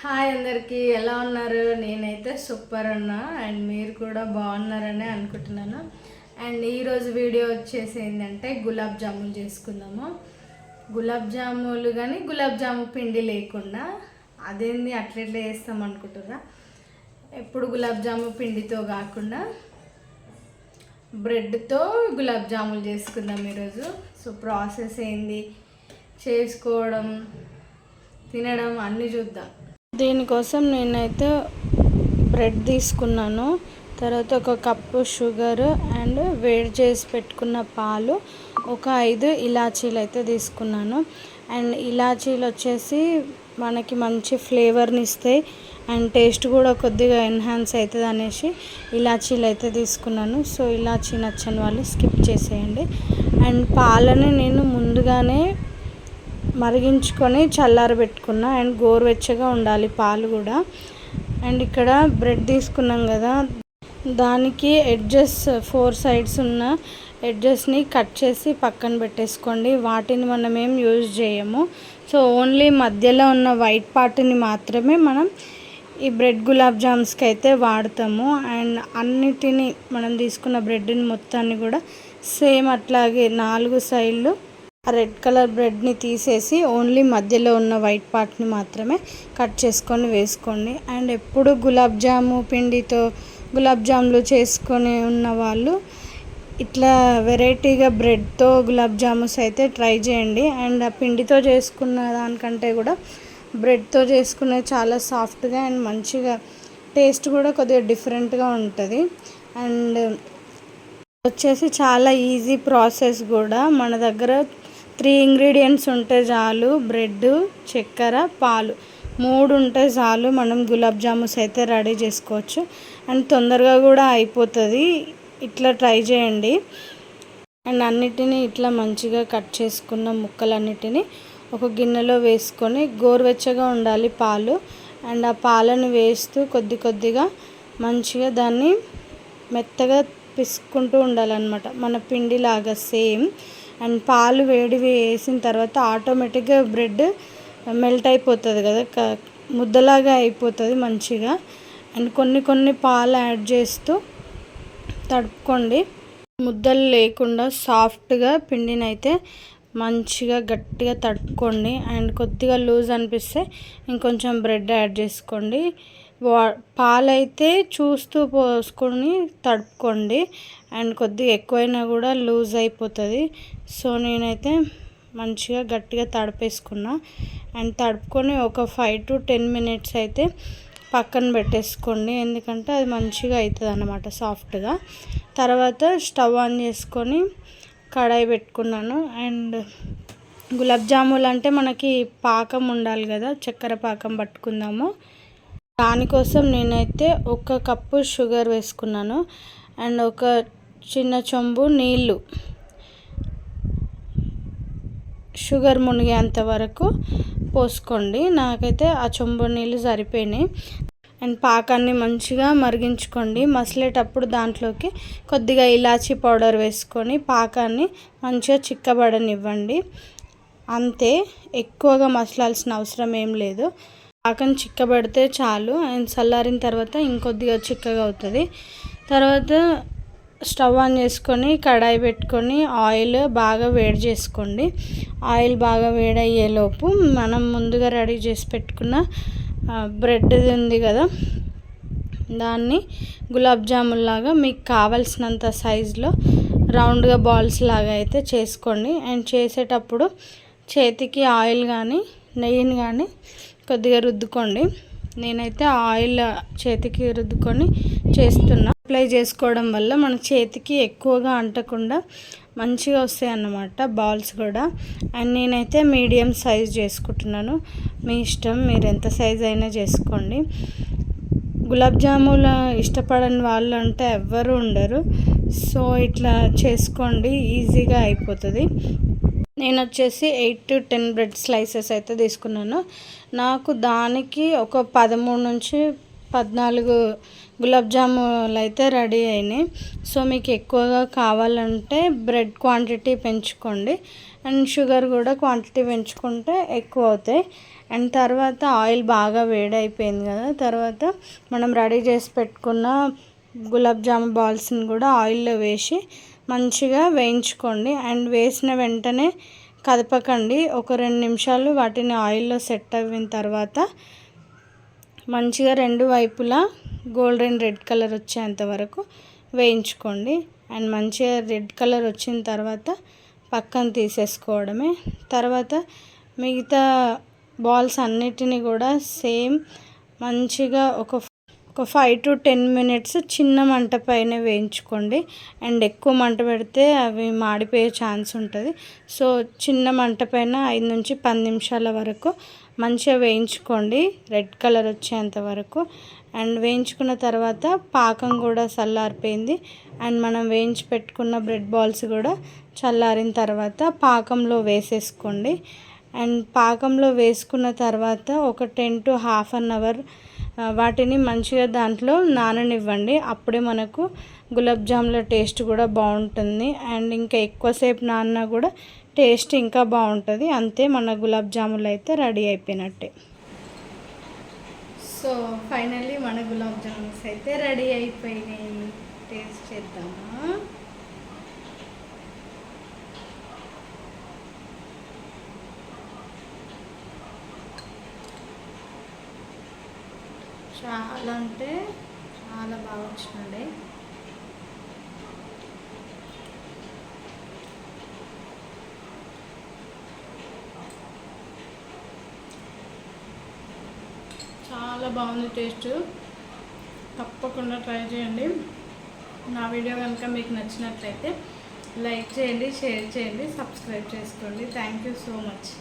Hi అందరికీ, ఎలా ఉన్నారు? నేనైతే సూపర్ ఉన్నా అండ్ మీరు కూడా బాగున్నారని అనుకుంటున్నాను. అండ్ ఈరోజు వీడియో వచ్చేసి ఏంటంటే గులాబ్ జాములు చేసుకుందాము. గులాబ్ జాములు కానీ గులాబ్ జాము పిండి లేకుండా అదేంది అట్లెట్లా చేస్తాం అనుకుంటున్నా. ఎప్పుడు గులాబ్ జాము పిండితో కాకుండా బ్రెడ్తో గులాబ్ జాములు చేసుకుందాం ఈరోజు. సో ప్రాసెస్ ఏంది, చేసుకోవడం, తినడం అన్నీ చూద్దాం. దీనికోసం నేనైతే బ్రెడ్ తీసుకున్నాను, తర్వాత ఒక కప్పు షుగర్ అండ్ వేడి చేసి పెట్టుకున్న పాలు, ఒక 5 ఇలాచీలు అయితే తీసుకున్నాను. అండ్ ఇలాచీలు వచ్చేసి మనకి మంచి ఫ్లేవర్ని ఇస్తాయి అండ్ టేస్ట్ కూడా కొద్దిగా ఎన్హాన్స్ అవుతుంది అనేసి ఇలాచీలు అయితే తీసుకున్నాను. సో ఇలాచీ నచ్చని వాళ్ళు స్కిప్ చేసేయండి. అండ్ పాలని నేను ముందుగానే మరిగించుకొని చల్లారబెట్టుకున్నా అండ్ గోరువెచ్చగా ఉండాలి పాలు కూడా. అండ్ ఇక్కడ బ్రెడ్ తీసుకున్నాం కదా, దానికి ఎడ్జెస్ 4 సైడ్స్ ఉన్న ఎడ్జెస్ని కట్ చేసి పక్కన పెట్టేసుకోండి. వాటిని మనం ఏం యూజ్ చేయము. సో ఓన్లీ మధ్యలో ఉన్న వైట్ పార్ట్ని మాత్రమే మనం ఈ బ్రెడ్ గులాబ్ జామ్స్కి అయితే వాడతాము. అండ్ అన్నిటినీ మనం తీసుకున్న బ్రెడ్ని మొత్తాన్ని కూడా సేమ్ అట్లాగే 4 సైడ్లు రెడ్ కలర్ బ్రెడ్ని తీసేసి ఓన్లీ మధ్యలో ఉన్న వైట్ పార్ట్ని మాత్రమే కట్ చేసుకొని వేసుకోండి. అండ్ ఎప్పుడు గులాబ్ జాము పిండితో గులాబ్ జాములు చేసుకొని ఉన్న వాళ్ళు ఇట్లా వెరైటీగా బ్రెడ్తో గులాబ్ జామున్స్ అయితే ట్రై చేయండి. అండ్ ఆ పిండితో చేసుకున్న దానికంటే కూడా బ్రెడ్తో చేసుకునే చాలా సాఫ్ట్గా అండ్ మంచిగా టేస్ట్ కూడా కొద్దిగా డిఫరెంట్గా ఉంటుంది. అండ్ వచ్చేసి చాలా ఈజీ ప్రాసెస్ కూడా. మన దగ్గర 3 ఇంగ్రీడియంట్స్ ఉంటే చాలు, బ్రెడ్, చక్కెర, పాలు 3 ఉంటే చాలు, మనం గులాబ్ జామున్స్ అయితే రెడీ చేసుకోవచ్చు. అండ్ తొందరగా కూడా అయిపోతుంది. ఇట్లా ట్రై చేయండి. అండ్ అన్నిటినీ ఇట్లా మంచిగా కట్ చేసుకున్న ముక్కలన్నిటినీ ఒక గిన్నెలో వేసుకొని గోరువెచ్చగా ఉండాలి పాలు. అండ్ ఆ పాలను వేస్తూ కొద్ది కొద్దిగా మంచిగా దాన్ని మెత్తగా పిసుకుంటూ ఉండాలన్నమాట, మన పిండిలాగా సేమ్. అండ్ పాలు వేడి వేసిన తర్వాత ఆటోమేటిక్గా బ్రెడ్ మెల్ట్ అయిపోతుంది కదా, ముద్దలాగా అయిపోతుంది మంచిగా. అండ్ కొన్ని పాలు యాడ్ చేస్తూ తడుపుకోండి. ముద్దలు లేకుండా సాఫ్ట్గా పిండిని అయితే మంచిగా గట్టిగా తడుపుకోండి. అండ్ కొద్దిగా లూజ్ అనిపిస్తే ఇంకొంచెం బ్రెడ్ యాడ్ చేసుకోండి. పాలైతే చూస్తూ పోసుకొని తడుపుకోండి. అండ్ కొద్దిగా ఎక్కువైనా కూడా లూజ్ అయిపోతుంది. సో నేనైతే మంచిగా గట్టిగా తడిపేసుకున్నా. అండ్ తడుపుకొని ఒక 5 to 10 minutes అయితే పక్కన పెట్టేసుకోండి, ఎందుకంటే అది మంచిగా అవుతుంది అన్నమాట సాఫ్ట్గా. తర్వాత స్టవ్ ఆన్ చేసుకొని కడాయి పెట్టుకున్నాను. అండ్ గులాబ్ జాములు అంటే మనకి పాకం ఉండాలి కదా, చక్కెర పాకం పట్టుకుందాము. దానికోసం నేనైతే 1 కప్పు షుగర్ వేసుకున్నాను అండ్ ఒక చిన్న చెంబు నీళ్ళు, షుగర్ మునిగేంత వరకు పోసుకోండి. నాకైతే ఆ చెంబు నీళ్ళు సరిపోయినాయి. అండ్ పాకాన్ని మంచిగా మరిగించుకోండి. మసిలేటప్పుడు దాంట్లోకి కొద్దిగా ఇలాచీ పౌడర్ వేసుకొని పాకాన్ని మంచిగా చిక్కబడనివ్వండి. అంతే, ఎక్కువగా మసలాల్సిన అవసరం ఏం లేదు. పాకం చిక్కబడితే చాలు. అండ్ చల్లారిన తర్వాత ఇంకొద్దిగా చిక్కగా అవుతుంది. తర్వాత స్టవ్ ఆన్ చేసుకొని కడాయి పెట్టుకొని ఆయిల్ బాగా వేడి చేసుకోండి. ఆయిల్ బాగా వేడయ్యేలోపు మనం ముందుగా రెడీ చేసి పెట్టుకున్న బ్రెడ్ ఉంది కదా, దాన్ని గులాబ్ జామున్ లాగా మీకు కావాల్సినంత సైజులో రౌండ్గా బాల్స్ లాగా అయితే చేసుకోండి. అండ్ చేసేటప్పుడు చేతికి ఆయిల్ కానీ నెయ్యిని కానీ కొద్దిగా రుద్దుకోండి. నేనైతే ఆయిల్ చేతికి రుద్దుకొని చేస్తున్నా. అప్లై చేసుకోవడం వల్ల మన చేతికి ఎక్కువగా అంటకుండా మంచిగా వస్తాయి అన్నమాట బాల్స్ కూడా. అండ్ నేనైతే మీడియం సైజ్ చేసుకుంటున్నాను, మీ ఇష్టం, మీరు ఎంత సైజ్ అయినా చేసుకోండి. గులాబ్ జాములు ఇష్టపడని వాళ్ళు అంటే ఎవ్వరు ఉండరు. సో ఇట్లా చేసుకోండి, ఈజీగా అయిపోతుంది. నేను వచ్చేసి 8 to 10 బ్రెడ్ స్లైసెస్ అయితే తీసుకున్నాను. నాకు దానికి ఒక 13 నుంచి 14 గులాబ్ జాములు అయితే రెడీ అయినాయి. సో మీకు ఎక్కువగా కావాలంటే బ్రెడ్ క్వాంటిటీ పెంచుకోండి. అండ్ షుగర్ కూడా క్వాంటిటీ పెంచుకుంటే ఎక్కువ అవుతాయి. అండ్ తర్వాత ఆయిల్ బాగా వేడైపోయింది కదా, తర్వాత మనం రెడీ చేసి పెట్టుకున్న గులాబ్ జామ్ బాల్స్ని కూడా ఆయిల్లో వేసి మంచిగా వేయించుకోండి. అండ్ వేసిన వెంటనే కదపకండి, ఒక 2 నిమిషాలు వాటిని ఆయిల్లో సెట్ అయిన తర్వాత మంచిగా 2 వైపులా గోల్డెన్ రెడ్ కలర్ వచ్చేంత వరకు వేయించుకోండి. అండ్ మంచిగా రెడ్ కలర్ వచ్చిన తర్వాత పక్కన తీసేసుకోవడమే. తర్వాత మిగతా బాల్స్ అన్నిటిని కూడా సేమ్ మంచిగా ఒక 5 to 10 minutes చిన్న మంట పైన వేయించుకోండి. అండ్ ఎక్కువ మంట పెడితే అవి మాడిపోయే ఛాన్స్ ఉంటుంది. సో చిన్న మంట పైన 5 నుంచి 10 నిమిషాల వరకు మంచిగా వేయించుకోండి, రెడ్ కలర్ వచ్చేంత వరకు. అండ్ వేయించుకున్న తర్వాత పాకం కూడా చల్లారిపోయింది. అండ్ మనం వేయించి పెట్టుకున్న బ్రెడ్ బాల్స్ కూడా చల్లారిన తర్వాత పాకంలో వేసేసుకోండి. అండ్ పాకంలో వేసుకున్న తర్వాత ఒక 10 to half an hour వాటిని మంచిగా దాంట్లో నాననివ్వండి. అప్పుడే మనకు గులాబ్ జాముల టేస్ట్ కూడా బాగుంటుంది. అండ్ ఇంకా ఎక్కువసేపు నానినా కూడా టేస్ట్ ఇంకా బాగుంటుంది. అంతే, మన గులాబ్ జాములు అయితే రెడీ అయిపోయినట్టే. సో ఫైనల్లీ మన గులాబ్ జామున్స్ అయితే రెడీ అయిపోయినాయి. టేస్ట్ చేద్దామా? చాలా అంటే చాలా బాగా వచ్చిందండి. చాలా బాగుంది టేస్ట్. తప్పకుండా ట్రై చేయండి. నా వీడియో కనుక మీకు నచ్చినట్లయితే లైక్ చేయండి, షేర్ చేయండి, సబ్స్క్రైబ్ చేసుకోండి. Thank you so much.